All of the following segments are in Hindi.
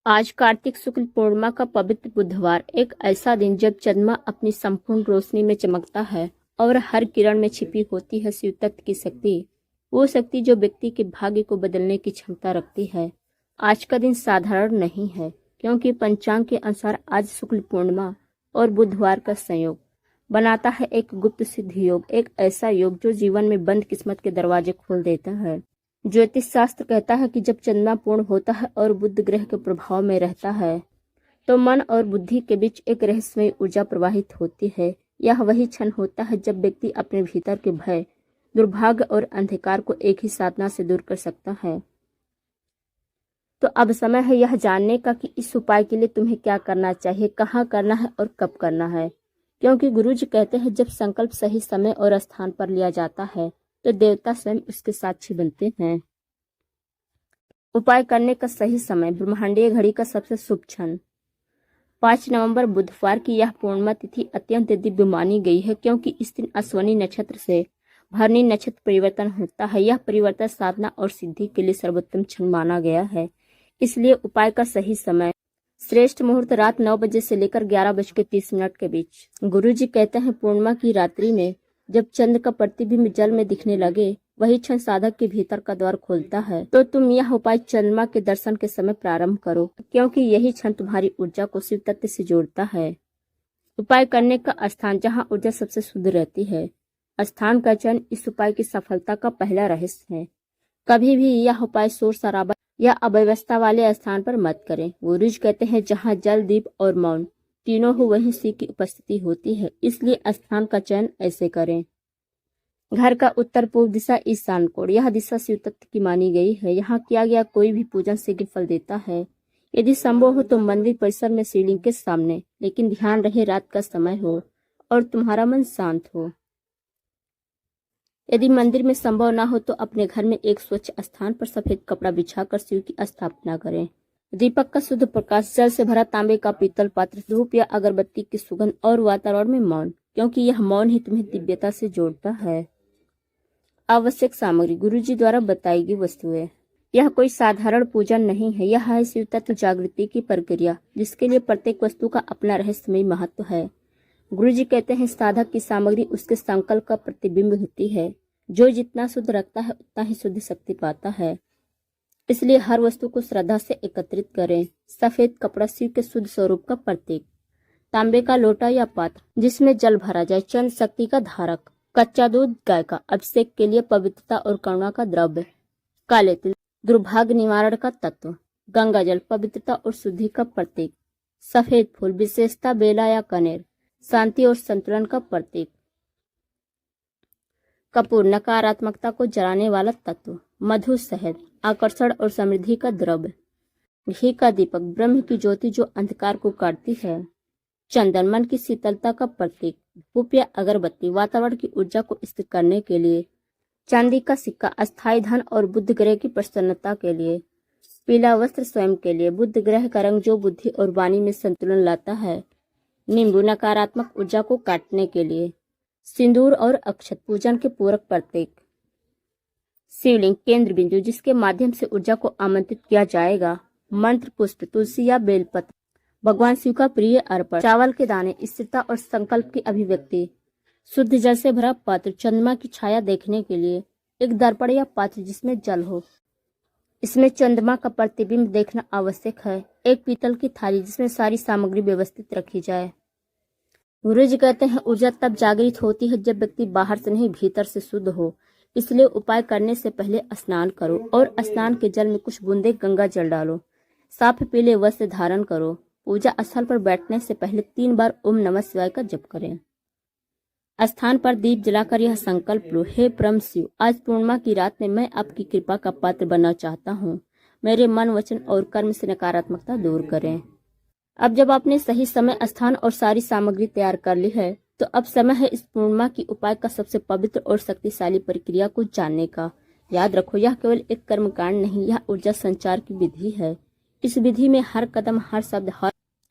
आज कार्तिक शुक्ल पूर्णिमा का पवित्र बुधवार, एक ऐसा दिन जब चंद्रमा अपनी संपूर्ण रोशनी में चमकता है और हर किरण में छिपी होती है शिव तत्व की शक्ति। वो शक्ति जो व्यक्ति के भाग्य को बदलने की क्षमता रखती है। आज का दिन साधारण नहीं है, क्योंकि पंचांग के अनुसार आज शुक्ल पूर्णिमा और बुधवार का संयोग बनाता है एक गुप्त सिद्ध योग, एक ऐसा योग जो जीवन में बंद किस्मत के दरवाजे खोल देता है। ज्योतिष शास्त्र कहता है कि जब चंद्रमा पूर्ण होता है और बुध ग्रह के प्रभाव में रहता है तो मन और बुद्धि के बीच एक रहस्यमय ऊर्जा प्रवाहित होती है। यह वही क्षण होता है जब व्यक्ति अपने भीतर के भय, दुर्भाग्य और अंधकार को एक ही साधना से दूर कर सकता है। तो अब समय है यह जानने का कि इस उपाय के लिए तुम्हें क्या करना चाहिए, कहाँ करना है और कब करना है। क्योंकि गुरुजी कहते हैं जब संकल्प सही समय और स्थान पर लिया जाता है तो देवता स्वयं उसके साक्षी बनते हैं। उपाय करने का सही समय, ब्रह्मांडीय घड़ी का सबसे शुभ क्षण 5 नवंबर बुधवार की यह पूर्णिमा तिथि अत्यंत दिव्य मानी गई है, क्योंकि इस दिन अश्विनी नक्षत्र से भरणी नक्षत्र परिवर्तन होता है। यह परिवर्तन साधना और सिद्धि के लिए सर्वोत्तम क्षण माना गया है। इसलिए उपाय का सही समय, श्रेष्ठ मुहूर्त रात 9 बजे से लेकर 11:30 के बीच। गुरुजी कहते हैं पूर्णिमा की रात्रि में जब चंद्र का प्रतिबिंब जल में दिखने लगे, वही क्षण साधक के भीतर का द्वार खोलता है। तो तुम यह उपाय चंद्रमा के दर्शन के समय प्रारंभ करो, क्योंकि यही क्षण तुम्हारी ऊर्जा को शिव तत्व से जोड़ता है। उपाय करने का स्थान, जहाँ ऊर्जा सबसे शुद्ध रहती है। स्थान का चयन इस उपाय की सफलता का पहला रहस्य है। कभी भी यह उपाय शोर शराबा या अव्यवस्था वाले स्थान पर मत करें। गुरुजी कहते हैं जहाँ जल, दीप और मौन तीनों हो वहीं शिव की उपस्थिति होती है। इसलिए स्थान का चयन ऐसे करें। घर का उत्तर पूर्व दिशा ईशान कोण, यह दिशा शिव तत्व की मानी गई है। यहाँ किया गया कोई भी पूजन शीघ्र फल देता है। यदि संभव हो तो मंदिर परिसर में शिवलिंग के सामने, लेकिन ध्यान रहे रात का समय हो और तुम्हारा मन शांत हो। यदि मंदिर में संभव ना हो तो अपने घर में एक स्वच्छ स्थान पर सफेद कपड़ा बिछाकर शिव की स्थापना करें। दीपक का शुद्ध प्रकाश, जल से भरा तांबे का पीतल पात्र, धूप या अगरबत्ती की सुगंध और वातावरण में मौन, क्योंकि यह मौन ही तुम्हें दिव्यता से जोड़ता है। आवश्यक सामग्री, गुरुजी द्वारा बताई गई वस्तुएं। यह कोई साधारण पूजन नहीं है, यह है शिव तत्व जागृति की प्रक्रिया, जिसके लिए प्रत्येक वस्तु का अपना रहस्यमय महत्व है। गुरुजी कहते हैं साधक की सामग्री उसके संकल्प का प्रतिबिंब होती है। जो जितना शुद्ध रखता है उतना ही शुद्ध शक्ति पाता है। इसलिए हर वस्तु को श्रद्धा से एकत्रित करें। सफेद कपड़ा शिव के शुद्ध स्वरूप का प्रतीक, तांबे का लोटा या पात्र जिसमें जल भरा जाए, चंद्र शक्ति का धारक, कच्चा दूध गाय का, अभिषेक के लिए पवित्रता और करुणा का द्रव्य, काले तिल दुर्भाग्य निवारण का तत्व, गंगा जल पवित्रता और शुद्धि का प्रतीक, सफेद फूल विशेषता बेला या कनेर शांति और संतुलन का प्रतीक, कपूर नकारात्मकता को जलाने वाला तत्व, मधु शहद आकर्षण और समृद्धि का द्रव्य, घी का दीपक ब्रह्म की ज्योति जो अंधकार को काटती है, चंदन मन की शीतलता का प्रतीक, धूप या अगरबत्ती वातावरण की ऊर्जा को स्थिर करने के लिए, चांदी का सिक्का अस्थायी धन और बुध ग्रह की प्रसन्नता के लिए, पीला वस्त्र स्वयं के लिए, बुध ग्रह का रंग जो बुद्धि और वाणी में संतुलन लाता है, नींबू नकारात्मक ऊर्जा को काटने के लिए, सिंदूर और अक्षत पूजन के पूरक प्रतीक, शिवलिंग केंद्र बिंदु जिसके माध्यम से ऊर्जा को आमंत्रित किया जाएगा, मंत्र पुष्प तुलसी या बेलपत्र भगवान शिव का प्रिय अर्पण, चावल के दाने स्थिरता और संकल्प की अभिव्यक्ति, शुद्ध जल से भरा पात्र चंद्रमा की छाया देखने के लिए, एक दर्पण या पात्र जिसमें जल हो, इसमें चंद्रमा का प्रतिबिंब देखना आवश्यक है, एक पीतल की थाली जिसमें सारी सामग्री व्यवस्थित रखी जाए। गुरुजी कहते हैं ऊर्जा तब जागृत होती है जब व्यक्ति बाहर से नहीं भीतर से शुद्ध हो। इसलिए उपाय करने से पहले स्नान करो और स्नान के जल में कुछ बूंदे गंगा जल डालो। साफ पीले वस्त्र धारण करो। पूजा स्थल पर बैठने से पहले 3 बार ओम नमः शिवाय का जप करें। स्थान पर दीप जलाकर यह संकल्प लो, हे परम शिव, आज पूर्णिमा की रात में मैं आपकी कृपा का पात्र बनना चाहता हूँ। मेरे मन, वचन और कर्म से नकारात्मकता दूर करें। अब जब आपने सही समय, स्थान और सारी सामग्री तैयार कर ली है तो अब समय है इस पूर्णिमा की उपाय का सबसे पवित्र और शक्तिशाली प्रक्रिया को जानने का। याद रखो, यह केवल एक कर्मकांड नहीं, यह ऊर्जा संचार की विधि है। इस विधि में हर कदम, हर शब्द,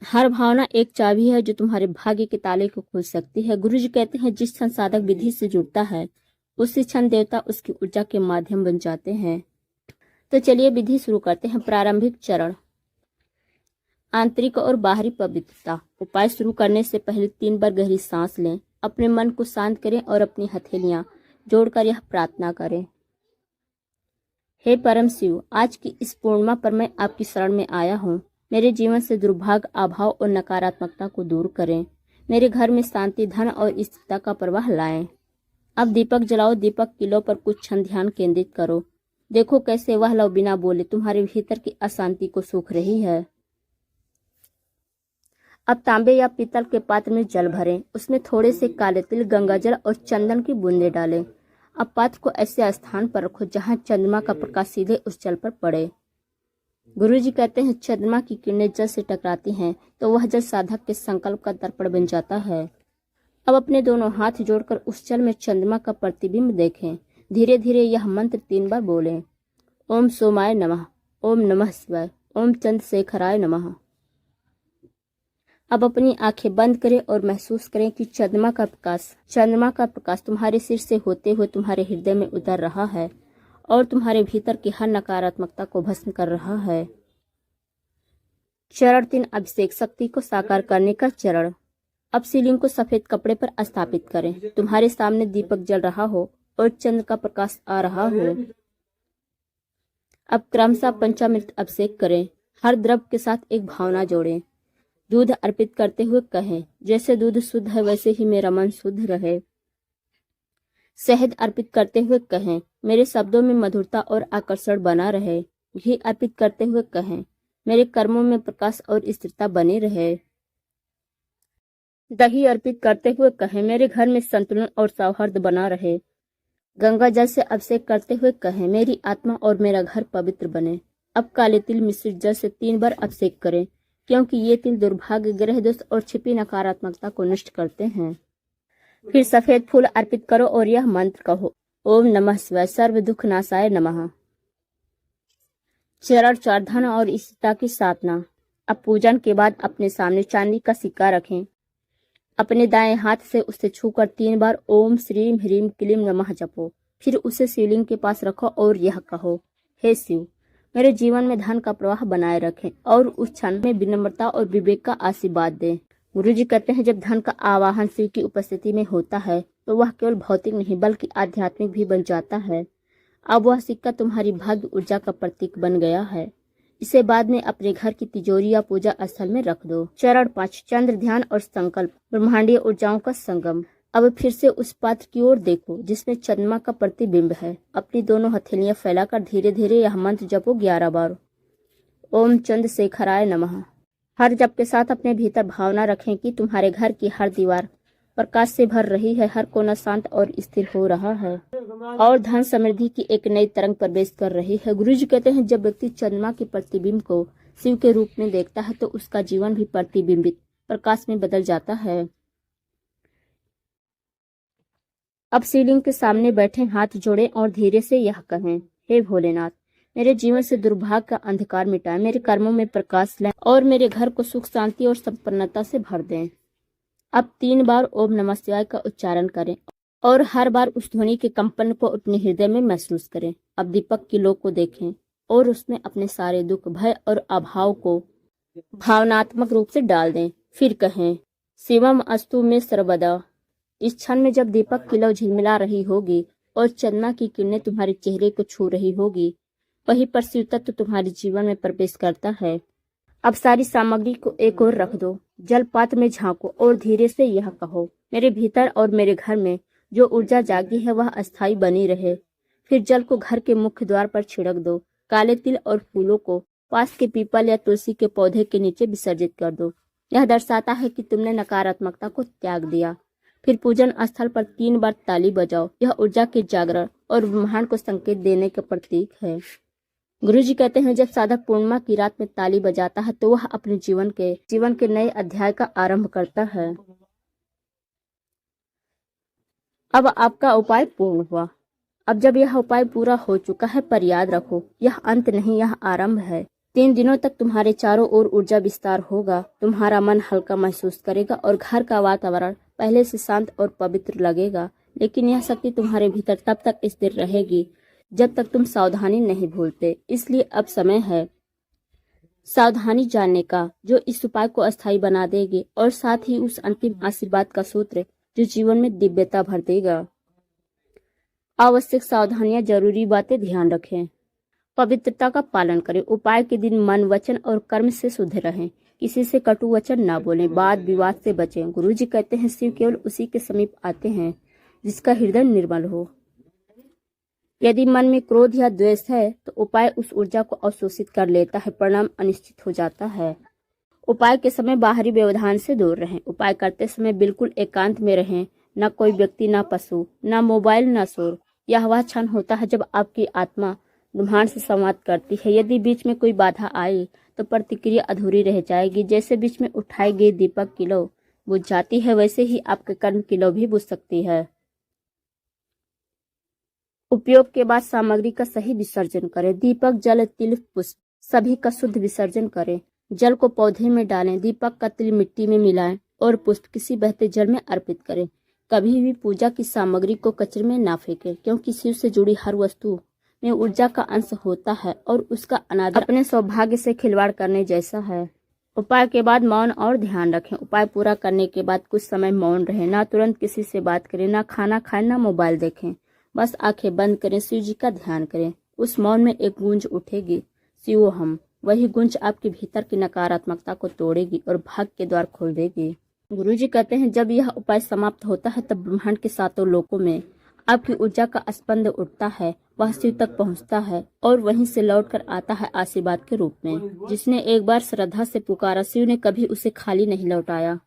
हर भावना एक चाबी है जो तुम्हारे भाग्य के ताले को खोल सकती है। गुरुजी कहते हैं जिस क्षण साधक विधि से जुड़ता है उसी क्षण देवता उसकी ऊर्जा के माध्यम बन जाते हैं। तो चलिए विधि शुरू करते हैं। प्रारंभिक चरण, आंतरिक और बाहरी पवित्रता। उपाय शुरू करने से पहले 3 बार गहरी सांस लें, अपने मन को शांत करें और अपनी हथेलियां जोड़कर यह प्रार्थना करें। हे परम शिव, आज की इस पूर्णिमा पर मैं आपकी शरण में आया हूँ। मेरे जीवन से दुर्भाग्य, अभाव और नकारात्मकता को दूर करें। मेरे घर में शांति, धन और स्थिरता का प्रवाह लाएं। अब दीपक जलाओ। दीपक की लौ पर कुछ क्षण ध्यान केंद्रित करो। देखो कैसे वह लौ बिना बोले तुम्हारे भीतर की अशांति को सूख रही है। अब तांबे या पीतल के पात्र में जल भरें। उसमें थोड़े से काले तिल, गंगाजल और चंदन की बूंदें डालें। अब पात्र को ऐसे स्थान पर रखो जहां चंद्रमा का प्रकाश सीधे उस जल पर पड़े। गुरुजी कहते हैं, चंद्रमा की किरणें जल से टकराती हैं तो वह जल साधक के संकल्प का दर्पण बन जाता है। अब अपने दोनों हाथ जोड़कर उस जल में चंद्रमा का प्रतिबिंब देखें। धीरे धीरे यह मंत्र 3 बार बोलें। ओम सोमाय नमः, ओम नमः शिवाय, ओम चंद्रशेखराय नमः। अब अपनी आंखें बंद करें और महसूस करें कि चंद्रमा का प्रकाश तुम्हारे सिर से होते हुए तुम्हारे हृदय में उतर रहा है और तुम्हारे भीतर की हर नकारात्मकता को भस्म कर रहा है। चरण 3, अभिषेक, शक्ति को साकार करने का चरण। अब शिवलिंग को सफेद कपड़े पर स्थापित करें। तुम्हारे सामने दीपक जल रहा हो और चंद्र का प्रकाश आ रहा हो। अब क्रमशः पंचामृत अभिषेक करें। हर द्रव्य के साथ एक भावना जोड़ें। दूध अर्पित करते हुए कहें, जैसे दूध शुद्ध है वैसे ही मेरा मन शुद्ध रहे। शहद अर्पित करते हुए कहें, मेरे शब्दों में मधुरता और आकर्षण बना रहे। घी अर्पित करते हुए कहें, मेरे कर्मों में प्रकाश और स्थिरता बनी रहे। दही अर्पित करते हुए कहें, मेरे घर में संतुलन और सौहार्द बना रहे। गंगा जल से अभिषेक करते हुए कहें, मेरी आत्मा और मेरा घर पवित्र बने। अब काले तिल मिश्रित जल से 3 बार अभिषेक करें, क्योंकि ये तिल दुर्भाग्य, ग्रह दोष और छिपी नकारात्मकता को नष्ट करते हैं। फिर सफेद फूल अर्पित करो और यह मंत्र कहो, ओम नमः शिवाय, सर्व दुख नाशाय नमः। चरण 4, धन और स्थिरता की साधना। अब पूजन के बाद अपने सामने चांदी का सिक्का रखें। अपने दाएं हाथ से उसे छूकर 3 बार ओम श्रीम ह्रीम क्लीम नमः जपो। फिर उसे शिवलिंग के पास रखो और यह कहो, हे शिव, मेरे जीवन में धन का प्रवाह बनाए रखें और उस क्षण में विनम्रता और विवेक का आशीर्वाद दें। गुरुजी कहते हैं, जब धन का आवाहन शिव की उपस्थिति में होता है तो वह केवल भौतिक नहीं बल्कि आध्यात्मिक भी बन जाता है। अब वह सिक्का तुम्हारी भाग्य ऊर्जा का प्रतीक बन गया है। इसे बाद में अपने घर की तिजोरी या पूजा स्थल में रख दो। चरण 5, चंद्र ध्यान और संकल्प, ब्रह्मांडीय ऊर्जाओं का संगम। अब फिर से उस पात्र की ओर देखो जिसमें चंद्रमा का प्रतिबिंब है। अपनी दोनों हथेलियां फैलाकर धीरे धीरे यह मंत्र जपो 11 बार। ओम चंद्रशेखराय नमः। हर जप के साथ अपने भीतर भावना रखें कि तुम्हारे घर की हर दीवार प्रकाश से भर रही है, हर कोना शांत और स्थिर हो रहा है और धन समृद्धि की एक नई तरंग प्रवेश कर रही है। गुरुजी कहते हैं, जब व्यक्ति चंद्रमा के प्रतिबिंब को शिव के रूप में देखता है तो उसका जीवन भी प्रतिबिंबित प्रकाश में बदल जाता है। अब शिवलिंग के सामने बैठे हाथ जोड़ें और धीरे से यह कहें, हे भोलेनाथ, मेरे जीवन से दुर्भाग्य का अंधकार मिटाएं, मेरे कर्मों में प्रकाश लाएं और मेरे घर को सुख, शांति और संपन्नता से भर दें। अब 3 बार ओम नमः शिवाय का उच्चारण करें और हर बार उस ध्वनि के कंपन को अपने हृदय में महसूस करें। अब दीपक की लौ को देखें और उसमें अपने सारे दुख, भय और अभाव को भावनात्मक रूप से डाल दें। फिर कहें, शिवम अस्तु में सर्वदा। इस क्षण में जब दीपक की लौ झिलमिला रही होगी और चंद्रमा की किरणें तुम्हारे चेहरे को छू रही होगी, वही पर शिव तत्व तुम्हारे जीवन में प्रवेश करता है। अब सारी सामग्री को एक ओर रख दो, जल पात्र में झांको और धीरे से यह कहो, मेरे भीतर और मेरे घर में जो ऊर्जा जागी है वह अस्थायी बनी रहे। फिर जल को घर के मुख्य द्वार पर छिड़क दो। काले तिल और फूलों को पास के पीपल या तुलसी के पौधे के नीचे विसर्जित कर दो। यह दर्शाता है कि तुमने नकारात्मकता को त्याग दिया। फिर पूजन स्थल पर 3 बार ताली बजाओ। यह ऊर्जा के जागरण और ब्रह्मांड को संकेत देने का प्रतीक है। गुरुजी कहते हैं, जब साधक पूर्णिमा की रात में ताली बजाता है तो वह अपने जीवन के नए अध्याय का आरंभ करता है। अब आपका उपाय पूर्ण हुआ। अब जब यह उपाय पूरा हो चुका है पर याद रखो, यह अंत नहीं, यह आरंभ है। 3 दिनों तक तुम्हारे चारों ओर ऊर्जा विस्तार होगा। तुम्हारा मन हल्का महसूस करेगा और घर का वातावरण पहले से शांत और पवित्र लगेगा। लेकिन यह शक्ति तुम्हारे भीतर तब तक स्थिर रहेगी जब तक तुम सावधानी नहीं भूलते। इसलिए अब समय है सावधानी जानने का, जो इस उपाय को अस्थायी बना देगी और साथ ही उस अंतिम आशीर्वाद का सूत्र जो जीवन में दिव्यता भर देगा। आवश्यक सावधानियां, जरूरी बातें ध्यान रखें। पवित्रता का पालन करें। उपाय के दिन मन, वचन और कर्म से शुद्ध रहें। किसी से कटु वचन ना बोलें। वाद विवाद से बचें। गुरु जी कहते हैं शिव केवल उसी के समीप आते हैं जिसका हृदय निर्मल हो। यदि मन में क्रोध या द्वेष है तो उपाय उस ऊर्जा को अवशोषित कर लेता है, परिणाम अनिश्चित हो जाता है। उपाय के समय बाहरी व्यवधान से दूर रहें। उपाय करते समय बिल्कुल एकांत में रहें। न कोई व्यक्ति, न पशु, न मोबाइल, न शोर। यह वह क्षण होता है जब आपकी आत्मा ब्रह्मांड से संवाद करती है। यदि बीच में कोई बाधा आई तो प्रतिक्रिया अधूरी रह जाएगी। जैसे बीच में उठाई गई दीपक की लौ बुझ जाती है, वैसे ही आपके कर्म की लौ भी बुझ सकती है। उपयोग के बाद सामग्री का सही विसर्जन करें। दीपक, जल, तिल, पुष्प सभी का शुद्ध विसर्जन करें। जल को पौधे में डालें। दीपक का तिल मिट्टी में मिलाएं और पुष्प किसी बहते जल में अर्पित करें। कभी भी पूजा की सामग्री को कचरे में ना फेंकें, क्योंकि शिव से जुड़ी हर वस्तु में ऊर्जा का अंश होता है और उसका अनादर अपने सौभाग्य से खिलवाड़ करने जैसा है। उपाय के बाद मौन और ध्यान रखें। उपाय पूरा करने के बाद कुछ समय मौन रहें। ना तुरंत किसी से बात करें, ना खाना खाएं, ना मोबाइल देखें। बस आंखें बंद करें, शिव जी का ध्यान करें। उस मौन में एक गूंज उठेगी, शिवोहम। वही गूंज आपके भीतर की नकारात्मकता को तोड़ेगी और भाग्य के द्वार खोल देगी। गुरु जी कहते हैं जब यह उपाय समाप्त होता है तब ब्रह्मांड के सातों लोकों में आपकी ऊर्जा का स्पंद उठता है। वह शिव तक पहुंचता है और वहीं से लौटकर आता है आशीर्वाद के रूप में। जिसने एक बार श्रद्धा से पुकारा, शिव ने कभी उसे खाली नहीं लौटाया।